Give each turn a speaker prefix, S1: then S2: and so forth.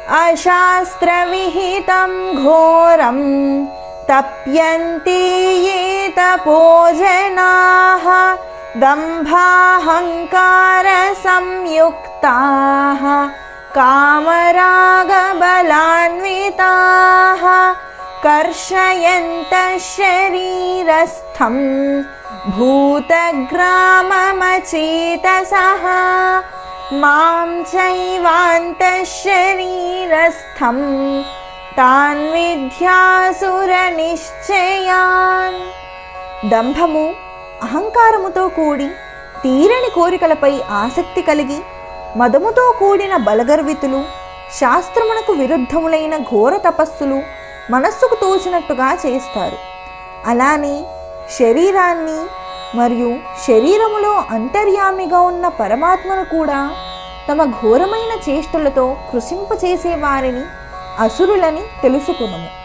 S1: అశాస్త్రవిహితం ఘోరం తప్యంతి ఏ తపోజనాః దంభాహంకార సంయుక్తాః కామరాగబలాన్వితాః కర్షయంతః శరీరస్థం భూతగ్రామమచేతసః మాం చైవాంతః శరీరస్థం తాన్ విద్యాసురనిశ్చయాన్. దంభము అహంకారముతో కూడి తీరని కోరికలపై ఆసక్తి కలిగి మదముతో కూడిన బలగర్వితులు శాస్త్రమునకు విరుద్ధములైన ఘోర తపస్సులు మనస్సుకు తోచినట్టుగా చేస్తారు. అలానే శరీరాన్ని మరియు శరీరములో అంతర్యామిగా ఉన్న పరమాత్మను కూడా తమ ఘోరమైన చేష్టలతో కృషింపచేసే వారిని అసురులని తెలుసుకునము.